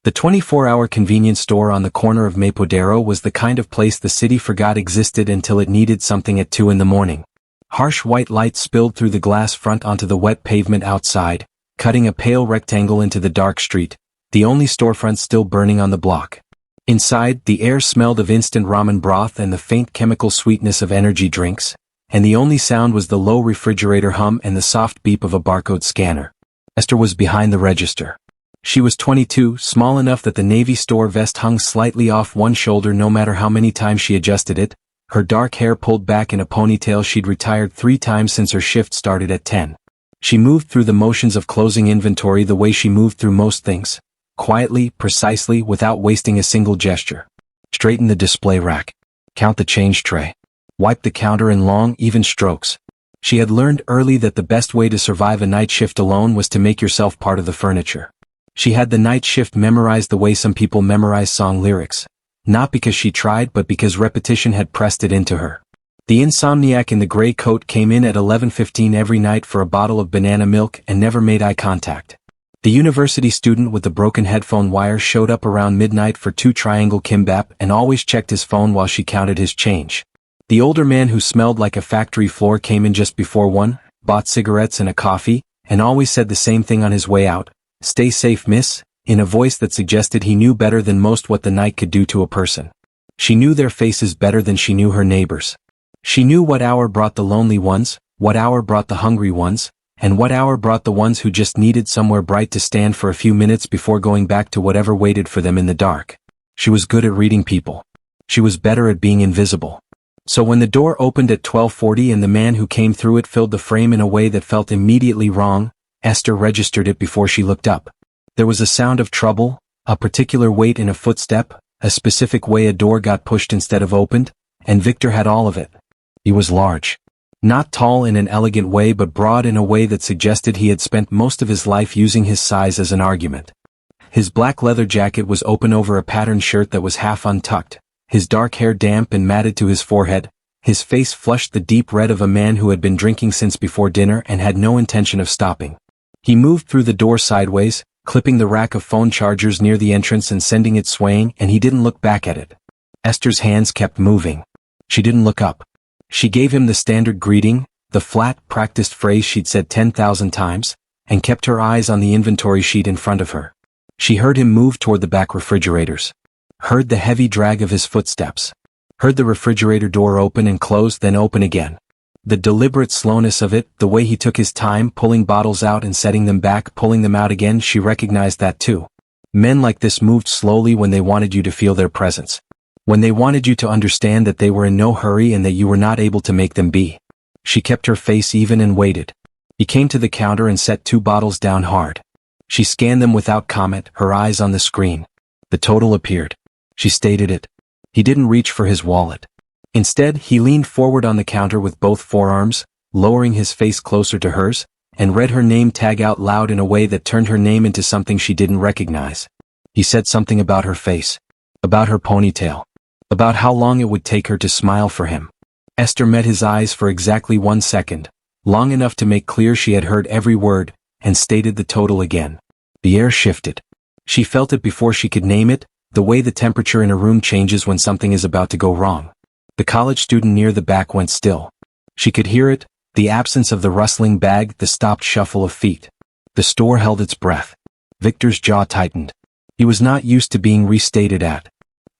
The 24-hour convenience store on the corner of Mapodero was the kind of place the city forgot existed until it needed something at 2 in the morning. Harsh white light spilled through the glass front onto the wet pavement outside, cutting a pale rectangle into the dark street, the only storefront still burning on the block. Inside, the air smelled of instant ramen broth and the faint chemical sweetness of energy drinks, and the only sound was the low refrigerator hum and the soft beep of a barcode scanner. Esther was behind the register. She was 22, small enough that the navy store vest hung slightly off one shoulder no matter how many times she adjusted it, her dark hair pulled back in a ponytail. She'd retired 3 times since her shift started at 10. She moved through the motions of closing inventory the way she moved through most things, quietly, precisely, without wasting a single gesture. Straighten the display rack. Count the change tray. Wipe the counter in long, even strokes. She had learned early that the best way to survive a night shift alone was to make yourself part of the furniture. She had the night shift memorized the way some people memorize song lyrics, not because she tried but because repetition had pressed it into her. The insomniac in the gray coat came in at 11:15 every night for a bottle of banana milk and never made eye contact. The university student with the broken headphone wire showed up around midnight for 2 triangle kimbap and always checked his phone while she counted his change. The older man who smelled like a factory floor came in just before 1, bought cigarettes and a coffee, and always said the same thing on his way out. "Stay safe, miss," in a voice that suggested he knew better than most what the night could do to a person. She knew their faces better than she knew her neighbors. She knew what hour brought the lonely ones, what hour brought the hungry ones, and what hour brought the ones who just needed somewhere bright to stand for a few minutes before going back to whatever waited for them in the dark. She was good at reading people. She was better at being invisible. So when the door opened at 12:40 and the man who came through it filled the frame in a way that felt immediately wrong, Esther registered it before she looked up. There was a sound of trouble, a particular weight in a footstep, a specific way a door got pushed instead of opened, and Victor had all of it. He was large. Not tall in an elegant way but broad in a way that suggested he had spent most of his life using his size as an argument. His black leather jacket was open over a patterned shirt that was half untucked, his dark hair damp and matted to his forehead, his face flushed the deep red of a man who had been drinking since before dinner and had no intention of stopping. He moved through the door sideways, clipping the rack of phone chargers near the entrance and sending it swaying, and he didn't look back at it. Esther's hands kept moving. She didn't look up. She gave him the standard greeting, the flat, practiced phrase she'd said 10,000 times, and kept her eyes on the inventory sheet in front of her. She heard him move toward the back refrigerators. Heard the heavy drag of his footsteps. Heard the refrigerator door open and close, then open again. The deliberate slowness of it, the way he took his time pulling bottles out and setting them back, pulling them out again, she recognized that too. Men like this moved slowly when they wanted you to feel their presence. When they wanted you to understand that they were in no hurry and that you were not able to make them be. She kept her face even and waited. He came to the counter and set 2 bottles down hard. She scanned them without comment, her eyes on the screen. The total appeared. She stated it. He didn't reach for his wallet. Instead, he leaned forward on the counter with both forearms, lowering his face closer to hers, and read her name tag out loud in a way that turned her name into something she didn't recognize. He said something about her face, about her ponytail, about how long it would take her to smile for him. Esther met his eyes for exactly 1 second, long enough to make clear she had heard every word, and stated the total again. The air shifted. She felt it before she could name it, the way the temperature in a room changes when something is about to go wrong. The college student near the back went still. She could hear it, the absence of the rustling bag, the stopped shuffle of feet. The store held its breath. Victor's jaw tightened. He was not used to being restated at.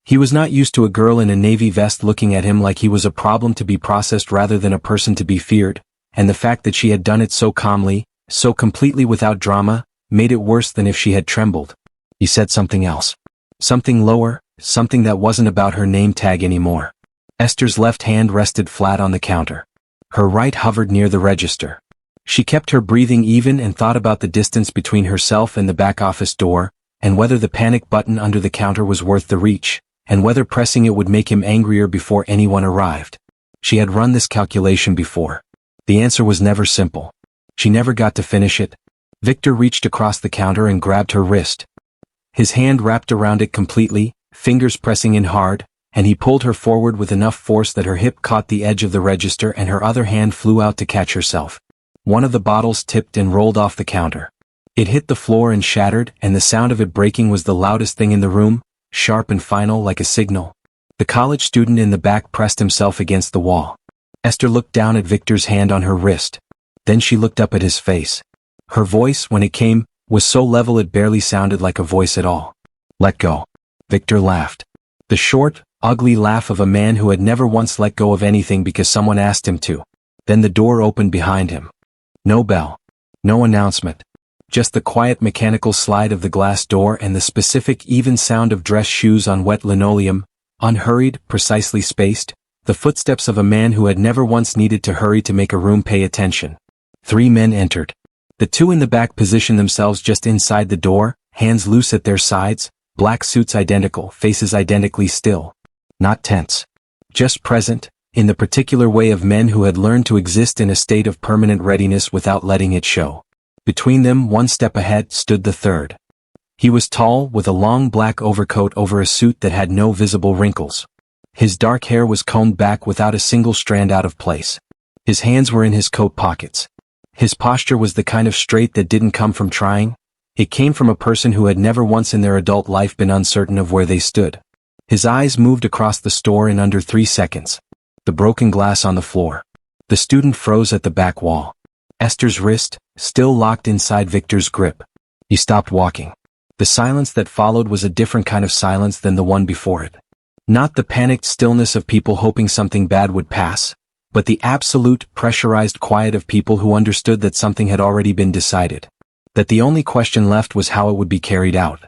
He was not used to a girl in a navy vest looking at him like he was a problem to be processed rather than a person to be feared, and the fact that she had done it so calmly, so completely without drama, made it worse than if she had trembled. He said something else. Something lower, something that wasn't about her name tag anymore. Esther's left hand rested flat on the counter. Her right hovered near the register. She kept her breathing even and thought about the distance between herself and the back office door, and whether the panic button under the counter was worth the reach, and whether pressing it would make him angrier before anyone arrived. She had run this calculation before. The answer was never simple. She never got to finish it. Victor reached across the counter and grabbed her wrist. His hand wrapped around it completely, fingers pressing in hard, and he pulled her forward with enough force that her hip caught the edge of the register and her other hand flew out to catch herself. One of the bottles tipped and rolled off the counter. It hit the floor and shattered, and the sound of it breaking was the loudest thing in the room, sharp and final like a signal. The college student in the back pressed himself against the wall. Esther looked down at Victor's hand on her wrist. Then she looked up at his face. Her voice, when it came, was so level it barely sounded like a voice at all. "Let go." Victor laughed. The short, ugly laugh of a man who had never once let go of anything because someone asked him to. Then the door opened behind him. No bell. No announcement. Just the quiet mechanical slide of the glass door and the specific even sound of dress shoes on wet linoleum, unhurried, precisely spaced, the footsteps of a man who had never once needed to hurry to make a room pay attention. 3 men entered. The 2 in the back positioned themselves just inside the door, hands loose at their sides, black suits identical, faces identically still. Not tense. Just present, in the particular way of men who had learned to exist in a state of permanent readiness without letting it show. Between them, 1 step ahead, stood the third. He was tall, with a long black overcoat over a suit that had no visible wrinkles. His dark hair was combed back without a single strand out of place. His hands were in his coat pockets. His posture was the kind of straight that didn't come from trying. It came from a person who had never once in their adult life been uncertain of where they stood. His eyes moved across the store in under 3 seconds. The broken glass on the floor. The student froze at the back wall. Esther's wrist, still locked inside Victor's grip. He stopped walking. The silence that followed was a different kind of silence than the one before it. Not the panicked stillness of people hoping something bad would pass, but the absolute, pressurized quiet of people who understood that something had already been decided. That the only question left was how it would be carried out.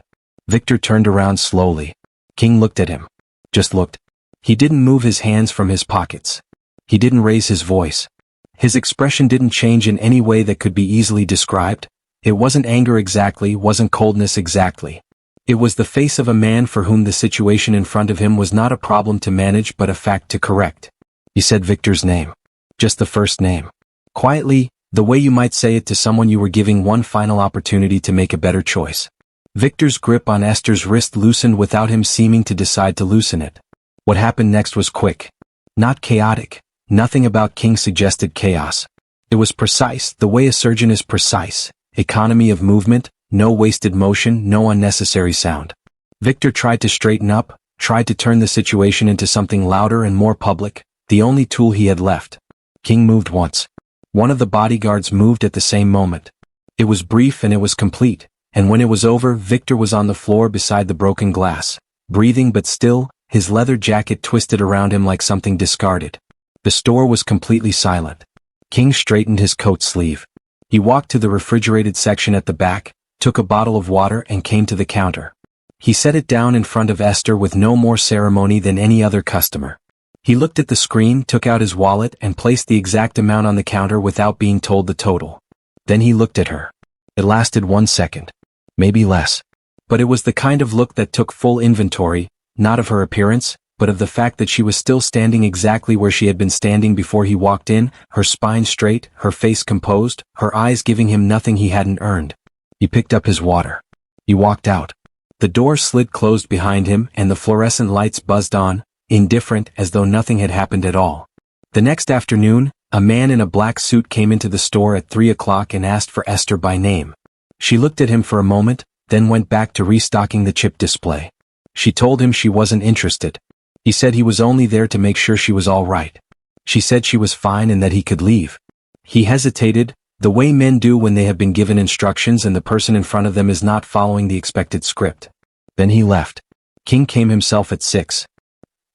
Victor turned around slowly. King looked at him. Just looked. He didn't move his hands from his pockets. He didn't raise his voice. His expression didn't change in any way that could be easily described. It wasn't anger exactly, wasn't coldness exactly. It was the face of a man for whom the situation in front of him was not a problem to manage but a fact to correct. He said Victor's name. Just the first name. Quietly, the way you might say it to someone you were giving one final opportunity to make a better choice. Victor's grip on Esther's wrist loosened without him seeming to decide to loosen it. What happened next was quick. Not chaotic. Nothing about King suggested chaos. It was precise, the way a surgeon is precise. Economy of movement, no wasted motion, no unnecessary sound. Victor tried to straighten up, tried to turn the situation into something louder and more public, the only tool he had left. King moved once. One of the bodyguards moved at the same moment. It was brief and it was complete, and when it was over, Victor was on the floor beside the broken glass, breathing but still, his leather jacket twisted around him like something discarded. The store was completely silent. King straightened his coat sleeve. He walked to the refrigerated section at the back, took a bottle of water and came to the counter. He set it down in front of Esther with no more ceremony than any other customer. He looked at the screen, took out his wallet and placed the exact amount on the counter without being told the total. Then he looked at her. It lasted 1 second. Maybe less. But it was the kind of look that took full inventory, not of her appearance, but of the fact that she was still standing exactly where she had been standing before he walked in, her spine straight, her face composed, her eyes giving him nothing he hadn't earned. He picked up his water. He walked out. The door slid closed behind him and the fluorescent lights buzzed on, indifferent as though nothing had happened at all. The next afternoon, a man in a black suit came into the store at 3 o'clock and asked for Esther by name. She looked at him for a moment, then went back to restocking the chip display. She told him she wasn't interested. He said he was only there to make sure she was all right. She said she was fine and that he could leave. He hesitated, the way men do when they have been given instructions and the person in front of them is not following the expected script. Then he left. King came himself at 6.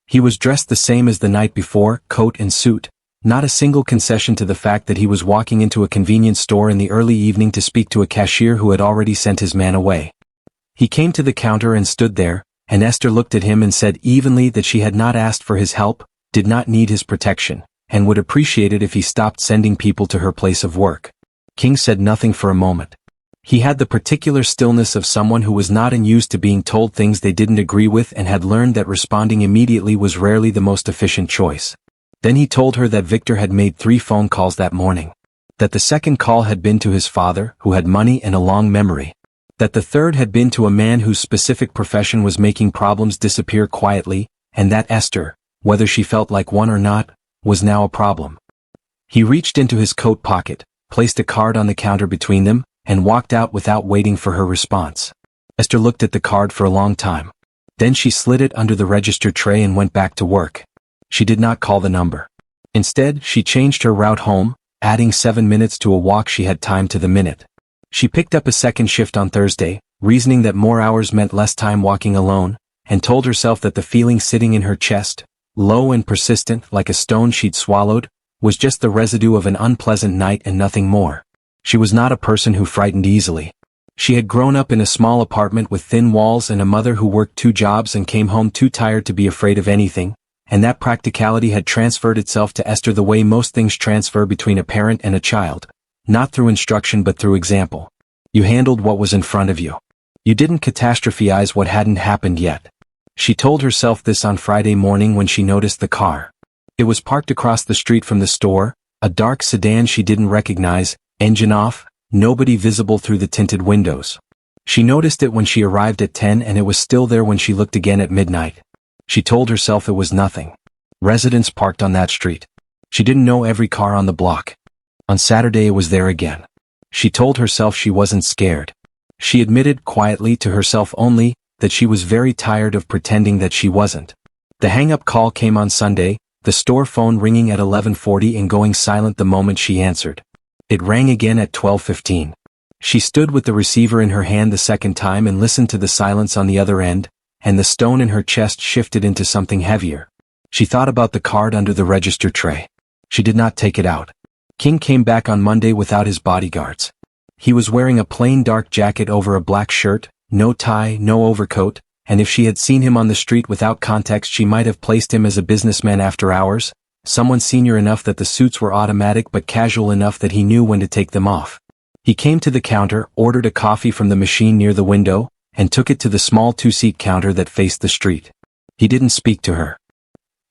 He was dressed the same as the night before, coat and suit, not a single concession to the fact that he was walking into a convenience store in the early evening to speak to a cashier who had already sent his man away. He came to the counter and stood there, and Esther looked at him and said evenly that she had not asked for his help, did not need his protection, and would appreciate it if he stopped sending people to her place of work. King said nothing for a moment. He had the particular stillness of someone who was not unused to being told things they didn't agree with and had learned that responding immediately was rarely the most efficient choice. Then he told her that Victor had made 3 phone calls that morning. That the second call had been to his father, who had money and a long memory. That the third had been to a man whose specific profession was making problems disappear quietly, and that Esther, whether she felt like one or not, was now a problem. He reached into his coat pocket, placed a card on the counter between them, and walked out without waiting for her response. Esther looked at the card for a long time. Then she slid it under the register tray and went back to work. She did not call the number. Instead, she changed her route home, adding 7 minutes to a walk she had timed to the minute. She picked up a second shift on Thursday, reasoning that more hours meant less time walking alone, and told herself that the feeling sitting in her chest, low and persistent like a stone she'd swallowed, was just the residue of an unpleasant night and nothing more. She was not a person who frightened easily. She had grown up in a small apartment with thin walls and a mother who worked 2 jobs and came home too tired to be afraid of anything, and that practicality had transferred itself to Esther the way most things transfer between a parent and a child, not through instruction but through example. You handled what was in front of you. You didn't catastrophize what hadn't happened yet. She told herself this on Friday morning when she noticed the car. It was parked across the street from the store, a dark sedan she didn't recognize, engine off, nobody visible through the tinted windows. She noticed it when she arrived at 10 and it was still there when she looked again at midnight. She told herself it was nothing. Residents parked on that street. She didn't know every car on the block. On Saturday it was there again. She told herself she wasn't scared. She admitted quietly to herself only that she was very tired of pretending that she wasn't. The hang-up call came on Sunday, the store phone ringing at 11:40 and going silent the moment she answered. It rang again at 12:15. She stood with the receiver in her hand the second time and listened to the silence on the other end, and the stone in her chest shifted into something heavier. She thought about the card under the register tray. She did not take it out. King came back on Monday without his bodyguards. He was wearing a plain dark jacket over a black shirt, no tie, no overcoat, and if she had seen him on the street without context she might have placed him as a businessman after hours, someone senior enough that the suits were automatic but casual enough that he knew when to take them off. He came to the counter, ordered a coffee from the machine near the window, and took it to the small 2-seat counter that faced the street. He didn't speak to her.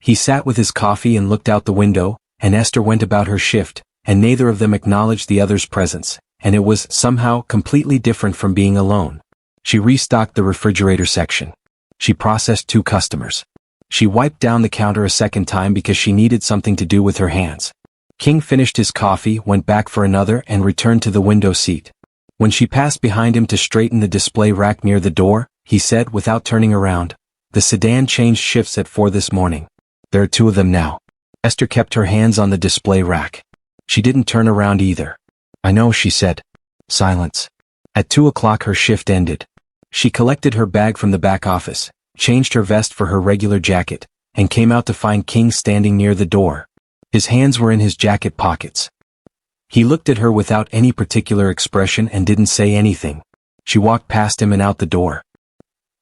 He sat with his coffee and looked out the window, and Esther went about her shift, and neither of them acknowledged the other's presence, and it was, somehow, completely different from being alone. She restocked the refrigerator section. She processed 2 customers. She wiped down the counter a second time because she needed something to do with her hands. King finished his coffee, went back for another and returned to the window seat. When she passed behind him to straighten the display rack near the door, he said without turning around, "The sedan changed shifts at 4 this morning. There are 2 of them now." Esther kept her hands on the display rack. She didn't turn around either. "I know," she said. Silence. At 2 o'clock her shift ended. She collected her bag from the back office, changed her vest for her regular jacket, and came out to find King standing near the door. His hands were in his jacket pockets. He looked at her without any particular expression and didn't say anything. She walked past him and out the door.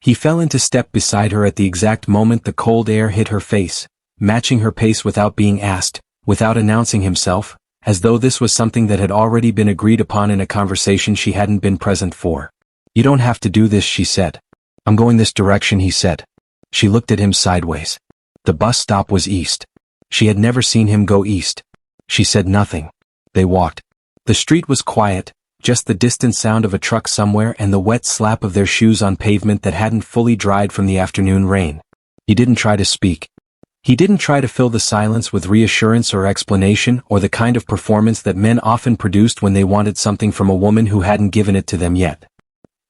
He fell into step beside her at the exact moment the cold air hit her face, matching her pace without being asked, without announcing himself, as though this was something that had already been agreed upon in a conversation she hadn't been present for. "You don't have to do this," she said. "I'm going this direction," he said. She looked at him sideways. The bus stop was east. She had never seen him go east. She said nothing. They walked. The street was quiet, just the distant sound of a truck somewhere and the wet slap of their shoes on pavement that hadn't fully dried from the afternoon rain. He didn't try to speak. He didn't try to fill the silence with reassurance or explanation or the kind of performance that men often produced when they wanted something from a woman who hadn't given it to them yet.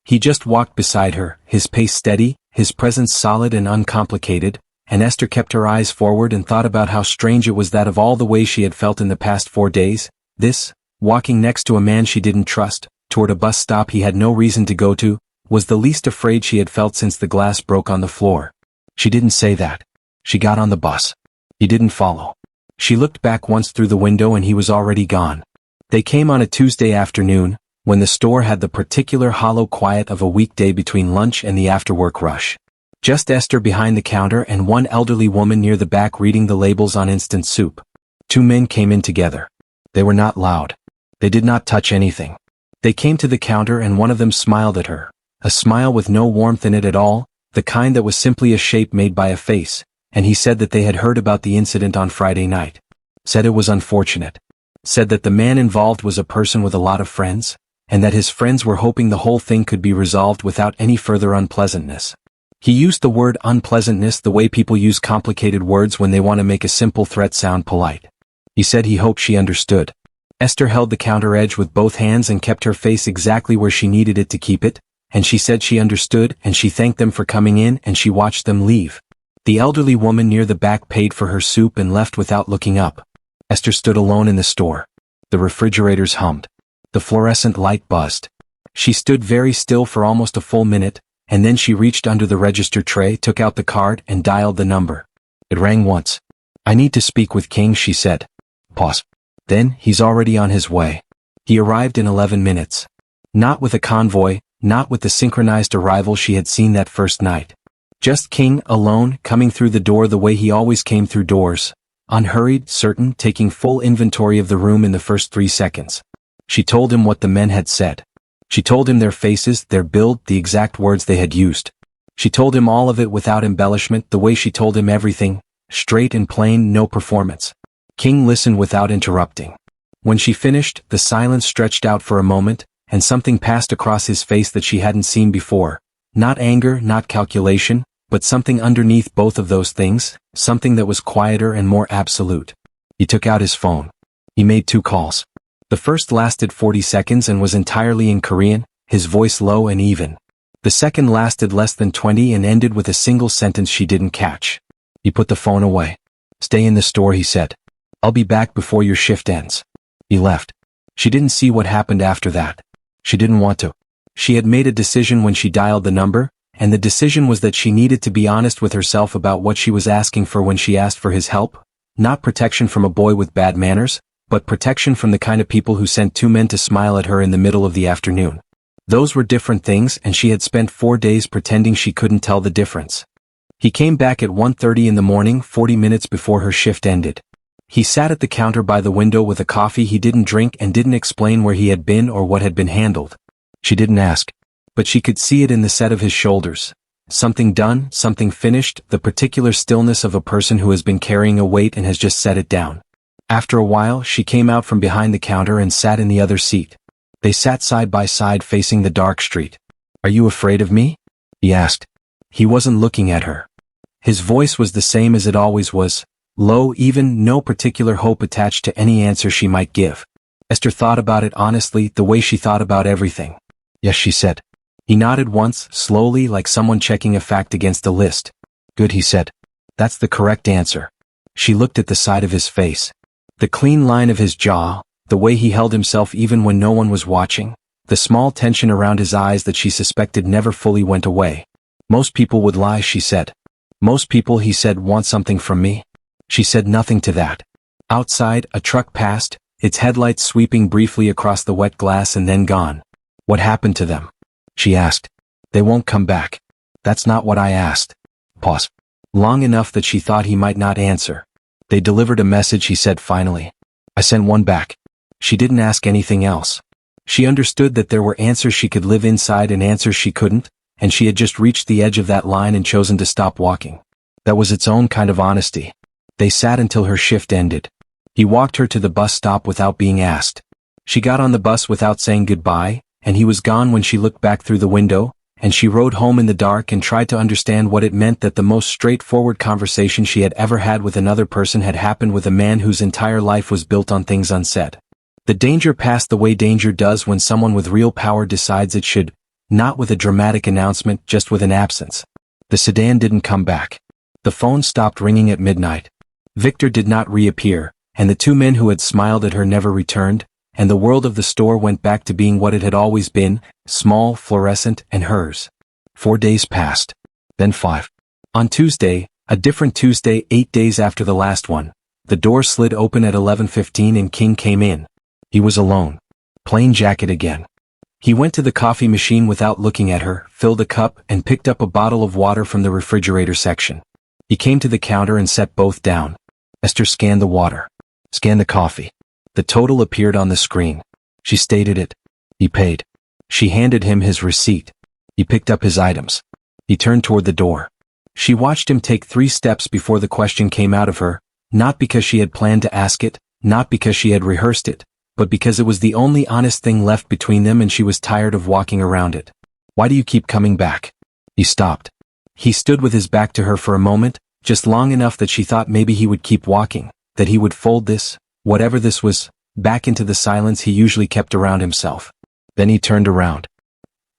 He just walked beside her, his pace steady, his presence solid and uncomplicated, and Esther kept her eyes forward and thought about how strange it was that of all the ways she had felt in the past 4 days, this, walking next to a man she didn't trust, toward a bus stop he had no reason to go to, was the least afraid she had felt since the glass broke on the floor. She didn't say that. She got on the bus. He didn't follow. She looked back once through the window and he was already gone. They came on a Tuesday afternoon, when the store had the particular hollow quiet of a weekday between lunch and the after-work rush. Just Esther behind the counter and one elderly woman near the back reading the labels on instant soup. 2 men came in together. They were not loud. They did not touch anything. They came to the counter and one of them smiled at her, a smile with no warmth in it at all, the kind that was simply a shape made by a face, and he said that they had heard about the incident on Friday night. Said it was unfortunate. Said that the man involved was a person with a lot of friends, and that his friends were hoping the whole thing could be resolved without any further unpleasantness. He used the word unpleasantness the way people use complicated words when they want to make a simple threat sound polite. He said he hoped she understood. Esther held the counter edge with both hands and kept her face exactly where she needed it to keep it, and she said she understood, and she thanked them for coming in, and she watched them leave. The elderly woman near the back paid for her soup and left without looking up. Esther stood alone in the store. The refrigerators hummed. The fluorescent light buzzed. She stood very still for almost a full minute, and then she reached under the register tray, took out the card, and dialed the number. It rang once. "I need to speak with King," she said. Pause. "Then, he's already on his way. He arrived in 11 minutes. Not with a convoy, not with the synchronized arrival she had seen that first night. Just King, alone, coming through the door the way he always came through doors. Unhurried, certain, taking full inventory of the room in the first 3 seconds. She told him what the men had said. She told him their faces, their build, the exact words they had used. She told him all of it without embellishment, the way she told him everything, straight and plain, no performance. King listened without interrupting. When she finished, the silence stretched out for a moment, and something passed across his face that she hadn't seen before. Not anger, not calculation, but something underneath both of those things, something that was quieter and more absolute. He took out his phone. He made 2 calls. The first lasted 40 seconds and was entirely in Korean, his voice low and even. The second lasted less than 20 and ended with a single sentence she didn't catch. He put the phone away. "Stay in the store," he said. "I'll be back before your shift ends." He left. She didn't see what happened after that. She didn't want to. She had made a decision when she dialed the number, and the decision was that she needed to be honest with herself about what she was asking for when she asked for his help. Not protection from a boy with bad manners, but protection from the kind of people who sent 2 men to smile at her in the middle of the afternoon. Those were different things, and she had spent 4 days pretending she couldn't tell the difference. He came back at 1:30 in the morning, 40 minutes before her shift ended. He sat at the counter by the window with a coffee he didn't drink and didn't explain where he had been or what had been handled. She didn't ask. But she could see it in the set of his shoulders. Something done, something finished, the particular stillness of a person who has been carrying a weight and has just set it down. After a while, she came out from behind the counter and sat in the other seat. They sat side by side facing the dark street. "Are you afraid of me?" he asked. He wasn't looking at her. His voice was the same as it always was, low, even, no particular hope attached to any answer she might give. Esther thought about it honestly, the way she thought about everything. "Yes," she said. He nodded once, slowly, like someone checking a fact against a list. "Good," he said. "That's the correct answer." She looked at the side of his face. The clean line of his jaw, the way he held himself even when no one was watching, the small tension around his eyes that she suspected never fully went away. "Most people would lie," she said. "Most people," he said, "want something from me." She said nothing to that. Outside, a truck passed, its headlights sweeping briefly across the wet glass and then gone. "What happened to them?" she asked. "They won't come back." "That's not what I asked." Pause. Long enough that she thought he might not answer. "They delivered a message," he said finally. "I sent one back." She didn't ask anything else. She understood that there were answers she could live inside and answers she couldn't, and she had just reached the edge of that line and chosen to stop walking. That was its own kind of honesty. They sat until her shift ended. He walked her to the bus stop without being asked. She got on the bus without saying goodbye, and he was gone when she looked back through the window, and she rode home in the dark and tried to understand what it meant that the most straightforward conversation she had ever had with another person had happened with a man whose entire life was built on things unsaid. The danger passed the way danger does when someone with real power decides it should, not with a dramatic announcement, just with an absence. The sedan didn't come back. The phone stopped ringing at midnight. Victor did not reappear, and the 2 men who had smiled at her never returned, and the world of the store went back to being what it had always been, small, fluorescent, and hers. 4 days passed. Then 5. On Tuesday, a different Tuesday 8 days after the last one, the door slid open at 11:15 and King came in. He was alone. Plain jacket again. He went to the coffee machine without looking at her, filled a cup, and picked up a bottle of water from the refrigerator section. He came to the counter and set both down. Esther scanned the water. Scanned the coffee. The total appeared on the screen. She stated it. He paid. She handed him his receipt. He picked up his items. He turned toward the door. She watched him take 3 steps before the question came out of her, not because she had planned to ask it, not because she had rehearsed it, but because it was the only honest thing left between them and she was tired of walking around it. "Why do you keep coming back?" He stopped. He stood with his back to her for a moment, just long enough that she thought maybe he would keep walking, that he would fold this, whatever this was, back into the silence he usually kept around himself. Then he turned around.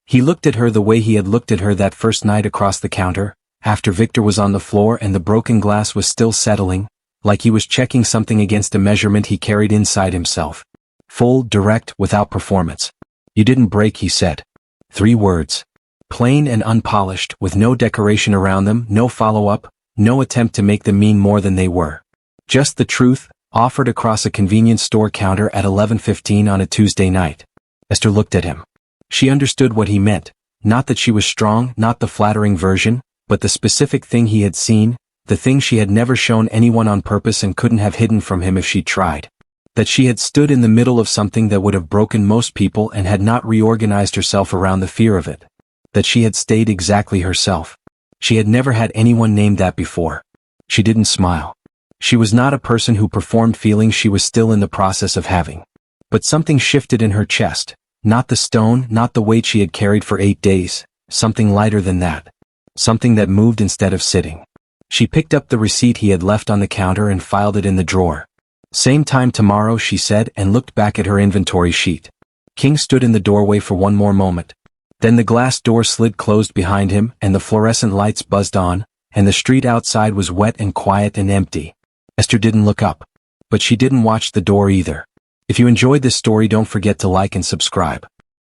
He looked at her the way he had looked at her that first night across the counter, after Victor was on the floor and the broken glass was still settling, like he was checking something against a measurement he carried inside himself. Full, direct, without performance. "You didn't break," he said. 3 words. Plain and unpolished, with no decoration around them, no follow-up, no attempt to make them mean more than they were. Just the truth, offered across a convenience store counter at 11:15 on a Tuesday night. Esther looked at him. She understood what he meant, not that she was strong, not the flattering version, but the specific thing he had seen, the thing she had never shown anyone on purpose and couldn't have hidden from him if she tried. That she had stood in the middle of something that would have broken most people and had not reorganized herself around the fear of it. That she had stayed exactly herself. She had never had anyone named that before. She didn't smile. She was not a person who performed feelings she was still in the process of having. But something shifted in her chest, not the stone, not the weight she had carried for 8 days, something lighter than that. Something that moved instead of sitting. She picked up the receipt he had left on the counter and filed it in the drawer. "Same time tomorrow," she said, and looked back at her inventory sheet. King stood in the doorway for one more moment. Then the glass door slid closed behind him and the fluorescent lights buzzed on, and the street outside was wet and quiet and empty. Esther didn't look up. But she didn't watch the door either. If you enjoyed this story, don't forget to like and subscribe.